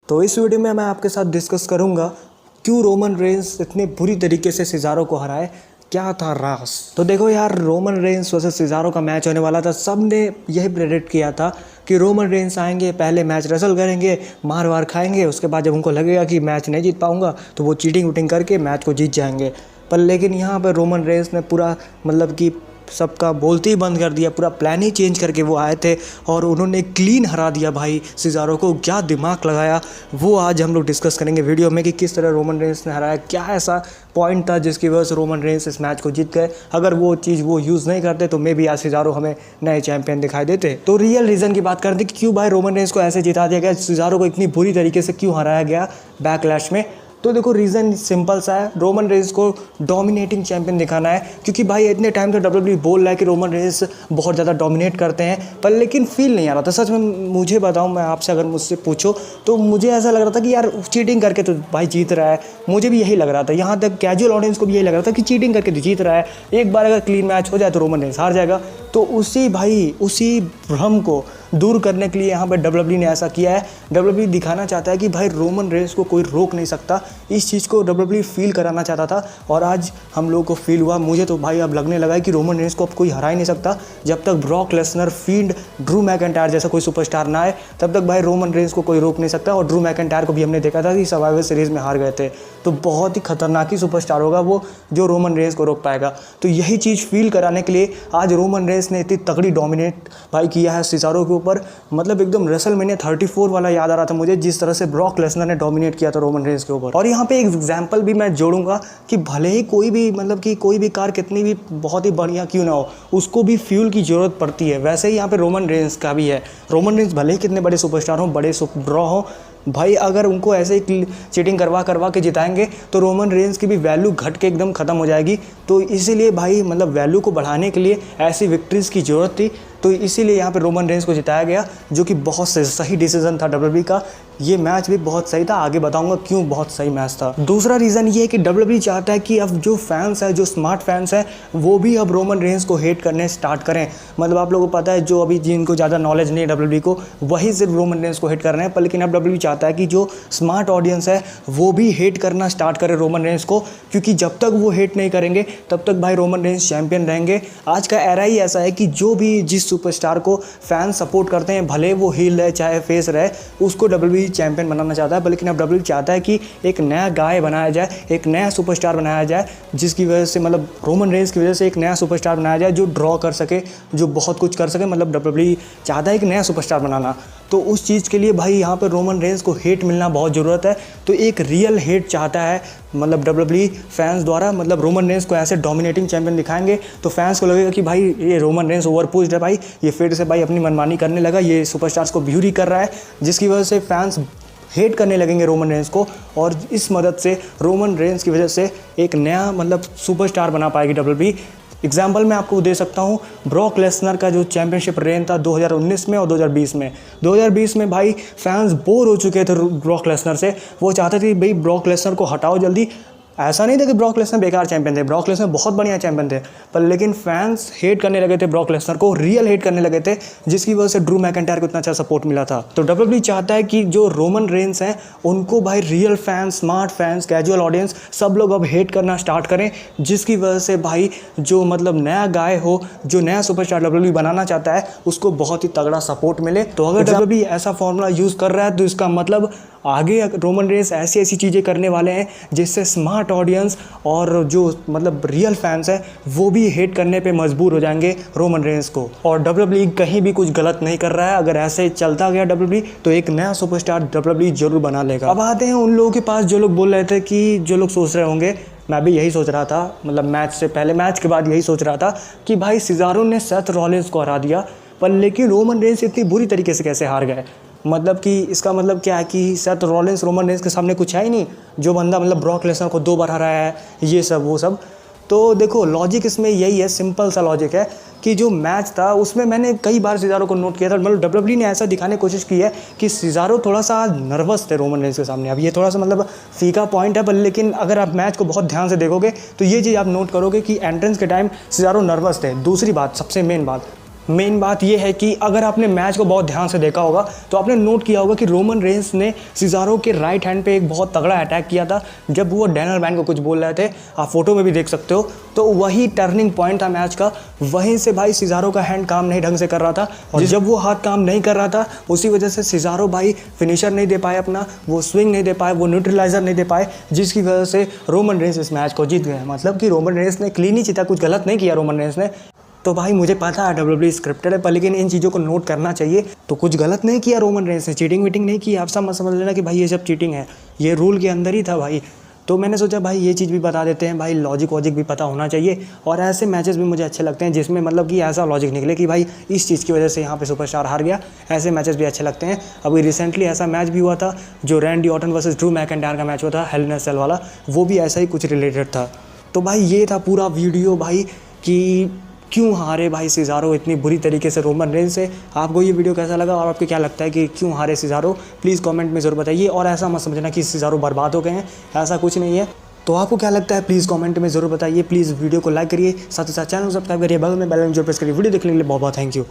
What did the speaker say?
तो इस वीडियो में मैं आपके साथ डिस्कस करूंगा क्यों रोमन रेंस इतने बुरी तरीके से सिज़ारो को हराए, क्या था राज। तो देखो यार, रोमन रेंस वर्सेस सिज़ारो का मैच होने वाला था। सब ने यही प्रेडिक्ट किया था कि रोमन रेंस आएंगे, पहले मैच रेसल करेंगे, मार वार खाएंगे, उसके बाद जब उनको लगेगा कि मैच नहीं जीत पाऊंगा तो वो चीटिंग वूटिंग करके मैच को जीत जाएंगे। पर लेकिन यहाँ पर रोमन रेंस ने पूरा मतलब कि सबका बोलते ही बंद कर दिया, पूरा प्लान ही चेंज करके वो आए थे और उन्होंने क्लीन हरा दिया भाई सिज़ारो को। क्या दिमाग लगाया वो आज हम लोग डिस्कस करेंगे वीडियो में कि किस तरह रोमन रेंस ने हराया, क्या ऐसा पॉइंट था जिसकी वजह से रोमन रेंस इस मैच को जीत गए। अगर वो चीज़ वो यूज़ नहीं करते तो मे बी आज सिज़ारो हमें नए चैंपियन दिखाई देते। तो रियल रीज़न की बात करते कि क्यों भाई रोमन रेंस को ऐसे जिता दिया गया, सिज़ारो को इतनी बुरी तरीके से क्यों हराया गया बैकलैश में। तो देखो रीज़न सिंपल सा है, रोमन रेंस को डोमिनेटिंग चैंपियन दिखाना है। क्योंकि भाई इतने टाइम से डब्ल्यूडब्ल्यू बोल रहा है कि रोमन रेंस बहुत ज़्यादा डोमिनेट करते हैं, पर लेकिन फील नहीं आ रहा था। सच में मुझे बताऊं, मैं आपसे अगर मुझसे पूछो तो मुझे ऐसा लग रहा था कि यार चीटिंग करके तो भाई जीत रहा है। मुझे भी यही लग रहा था, यहाँ तक कैजुअल ऑडियंस को भी यही लग रहा था कि चीटिंग करके तो जीत रहा है, एक बार अगर क्लीन मैच हो जाए तो रोमन रेंस हार जाएगा। तो उसी भ्रम को दूर करने के लिए यहाँ पर डब्ल्यूडब्ल्यू ने ऐसा किया है। डब्ल्यूडब्ल्यू दिखाना चाहता है कि भाई रोमन रेंस को कोई रोक नहीं सकता। इस चीज़ को डब्ल्यूडब्ल्यू फील कराना चाहता था और आज हम लोगों को फील हुआ। मुझे तो भाई अब लगने लगा है कि रोमन रेंस को अब कोई हरा ही नहीं सकता। जब तक Brock Lesnar, field, Drew McIntyre जैसा कोई सुपरस्टार ना आए तब तक भाई रोमन रेंस को कोई रोक नहीं सकता। और ड्रू मैकिंटायर को भी हमने देखा था कि सर्वाइवर सीरीज़ में हार गए थे, तो बहुत ही खतरनाक ही सुपरस्टार होगा वो जो रोमन रेंस को रोक पाएगा। तो यही चीज़ फील कराने के लिए आज रोमन रेंस ने इतनी तगड़ी डोमिनेट भाई किया है सिज़ारो के ऊपर। मतलब एकदम रेसलमेनिया 34 वाला याद आ रहा था मुझे, जिस तरह से ब्रॉक लेसनर ने डोमिनेट किया था रोमन रेंस के ऊपर। और यहाँ पे एक एग्जाम्पल भी मैं जोड़ूंगा कि भले ही कोई भी मतलब कि कोई भी कार कितनी भी बहुत ही बढ़िया क्यों ना हो, उसको भी फ्यूल की ज़रूरत पड़ती है। वैसे ही यहाँ पे रोमन रेंस का भी है। रोमन रेंस भले ही कितने बड़े सुपरस्टार हों, बड़े ड्रॉ हों, भाई अगर उनको ऐसे ही चीटिंग करवा के जिताएंगे तो रोमन रेंस की भी वैल्यू घट के एकदम ख़त्म हो जाएगी। तो इसीलिए भाई मतलब वैल्यू को बढ़ाने के लिए ऐसी विक्ट्रीज़ की ज़रूरत थी। तो इसीलिए यहाँ पे रोमन रेंस को जिताया गया, जो कि बहुत सही डिसीजन था डब्ल्यूडब्ल्यू का। ये मैच भी बहुत सही था, आगे बताऊंगा क्यों बहुत सही मैच था। दूसरा रीज़न ये है कि डब्ल्यूडब्ल्यू चाहता है कि अब जो फैंस हैं, जो स्मार्ट फैंस हैं, वो भी अब रोमन रेंस को हेट करने स्टार्ट करें। मतलब आप लोगों को पता है, जो अभी जिनको ज़्यादा नॉलेज नहीं है डब्ल्यूडब्ल्यू को, वही सिर्फ रोमन रेंस को हेट कर रहे हैं। पर लेकिन अब डब्ल्यूडब्ल्यू चाहता है कि जो स्मार्ट ऑडियंस है वो भी हेट करना स्टार्ट करे रोमन रेंस को। क्योंकि जब तक वो हेट नहीं करेंगे तब तक भाई रोमन रेंस चैंपियन रहेंगे। आज का एरा ही ऐसा है कि जो भी जिस सुपरस्टार को फैन सपोर्ट करते हैं, भले वो हील रहे चाहे फेस रहे, उसको डब्ल्यूडब्ल्यू चैंपियन बनाना चाहता है। लेकिन अब डब्ल्यूडब्ल्यू चाहता है कि एक नया गाय बनाया जाए, एक नया सुपरस्टार बनाया जाए, जिसकी वजह से मतलब रोमन रेंस की वजह से एक नया सुपरस्टार बनाया जाए जो ड्रॉ कर सके, जो बहुत कुछ कर सके। मतलब डब्ल्यूडब्ल्यू चाहता है कि नया सुपरस्टार बनाना। तो उस चीज़ के लिए भाई यहाँ पर रोमन रेंस को हेट मिलना बहुत ज़रूरत है। तो एक रियल हेट चाहता है मतलब डब्ल्यूडब्ल्यू फैंस द्वारा। मतलब रोमन रेंस को ऐसे डोमिनेटिंग चैंपियन दिखाएंगे तो फैंस को लगेगा कि भाई ये रोमन रेंस ओवर पुश्ड है, भाई ये फिर से भाई अपनी मनमानी करने लगा, ये सुपरस्टार्स को ब्यूरी कर रहा है, जिसकी वजह से फैंस हेट करने लगेंगे रोमन रेंस को। और इस मदद से रोमन रेंस की वजह से एक नया मतलब सुपरस्टार बना पाएगी डब्ल्यूडब्ल्यू। एग्जाम्पल मैं आपको दे सकता हूँ, ब्रॉक लेसनर का जो चैंपियनशिप रेन था 2019 में और 2020 में। 2020 में भाई फैंस बोर हो चुके थे ब्रॉक लेसनर से, वो चाहते थे भाई ब्रॉक लेसनर को हटाओ जल्दी। ऐसा नहीं था कि ब्रॉक लेसनर बेकार चैंपियन थे, ब्रॉक लेसनर बहुत बढ़िया चैंपियन थे। पर लेकिन फैंस हेट करने लगे थे ब्रॉक लेसनर को, रियल हेट करने लगे थे, जिसकी वजह से ड्रू मैकिंटायर को इतना अच्छा सपोर्ट मिला था। तो डब्ल्यूडब्ल्यू चाहता है कि जो रोमन रेंस हैं उनको भाई real fans, smart fans, casual audience सब लोग अब हेट करना स्टार्ट करें, जिसकी वजह से भाई जो मतलब नया गाय हो, जो नया सुपरस्टार डब्ल्यूडब्ल्यू बनाना चाहता है, उसको बहुत ही तगड़ा सपोर्ट मिले। तो अगर डब्ल्यूडब्ल्यू ऐसा फॉर्मूला यूज़ कर रहा है तो इसका मतलब आगे रोमन रेंस ऐसी चीज़ें करने वाले हैं जिससे स्मार्ट ऑडियंस और जो मतलब रियल फैंस हैं वो भी हेट करने पे मजबूर हो जाएंगे रोमन रेंस को। और डब्ल्यूडब्ल्यू कहीं भी कुछ गलत नहीं कर रहा है। अगर ऐसे चलता गया डब्ल्यूडब्ल्यू तो एक नया सुपरस्टार डब्ल्यूडब्ल्यू जरूर बना लेगा। अब आते हैं उन लोगों के पास जो लोग बोल रहे थे कि जो लोग सोच रहे होंगे, मैं भी यही सोच रहा था, मतलब मैच से पहले, मैच के बाद यही सोच रहा था कि भाई सिज़ारो ने सेथ रॉलिंस को हरा दिया, पर लेकिन रोमन रेंस इतनी बुरी तरीके से कैसे हार गए। मतलब कि इसका मतलब क्या है कि सेथ रॉलिंस रोमन रेंस के सामने कुछ है ही नहीं। जो बंदा मतलब ब्रॉक लेसनर को 2 बार हराया है, ये सब वो सब। तो देखो लॉजिक इसमें यही है, सिंपल सा लॉजिक है कि जो मैच था उसमें मैंने कई बार सिज़ारो को नोट किया था। मतलब डब्ल्यूडब्ल्यू ने ऐसा दिखाने की कोशिश की है कि सिज़ारो थोड़ा सा नर्वस थे रोमन रेंस के सामने। अब ये थोड़ा सा मतलब फीका पॉइंट है, पर लेकिन अगर आप मैच को बहुत ध्यान से देखोगे तो ये चीज़ आप नोट करोगे कि एंट्रेंस के टाइम सिज़ारो नर्वस थे। दूसरी बात, सबसे मेन बात, मेन बात ये है कि अगर आपने मैच को बहुत ध्यान से देखा होगा तो आपने नोट किया होगा कि रोमन रेंस ने सिज़ारो के राइट हैंड पे एक बहुत तगड़ा अटैक किया था जब वो डैनियल ब्रायन को कुछ बोल रहे थे, आप फोटो में भी देख सकते हो। तो वही टर्निंग पॉइंट था मैच का, वहीं से भाई सिज़ारो का हैंड काम नहीं ढंग से कर रहा था, और जब वो हाथ काम नहीं कर रहा था उसी वजह से सिज़ारो भाई फिनिशर नहीं दे पाए अपना, वो स्विंग नहीं दे पाए, वो न्यूट्रलाइजर नहीं दे पाए, जिसकी वजह से रोमन रेंस इस मैच को जीत गए। मतलब कि रोमन रेंस ने क्लीन ही जीता, कुछ गलत नहीं किया रोमन रेंस ने। तो भाई मुझे पता है WWE स्क्रिप्टेड है, पर लेकिन इन चीज़ों को नोट करना चाहिए। तो कुछ गलत नहीं किया रोमन रेंस ने, चीटिंग वीटिंग नहीं की, आप सब मत समझ लेना कि भाई ये सब चीटिंग है, ये रूल के अंदर ही था भाई। तो मैंने सोचा भाई ये चीज़ भी बता देते हैं, भाई लॉजिक वॉजिक भी पता होना चाहिए, और ऐसे मैचेस भी मुझे अच्छे लगते हैं जिसमें मतलब कि ऐसा लॉजिक निकले कि भाई इस चीज़ की वजह से यहाँ पे सुपरस्टार हार गया। ऐसे मैचेस भी अच्छे लगते हैं। अभी रिसेंटली ऐसा मैच भी हुआ था जो Randy Orton versus Drew McIntyre का मैच हुआ था, हेल इन अ सेल वाला, वो भी ऐसा ही कुछ रिलेटेड था। तो भाई ये था पूरा वीडियो भाई कि क्यों हारे भाई सिज़ारो इतनी बुरी तरीके से रोमन रेंस से। आपको ये वीडियो कैसा लगा और आपको क्या लगता है कि क्यों हारे सिज़ारो, प्लीज़ कमेंट में ज़रूर बताइए। और ऐसा मत समझना कि सिज़ारो बर्बाद हो गए हैं, ऐसा कुछ नहीं है। तो आपको क्या लगता है प्लीज़ कमेंट में ज़रूर बताइए। प्लीज़ वीडियो को लाइक करिए, साथ ही साथ चैनल को सब्सक्राइब करिए, बगल में बेल आइकन जरूर प्रेस करिए। वीडियो देखने के लिए बहुत बहुत थैंक यू।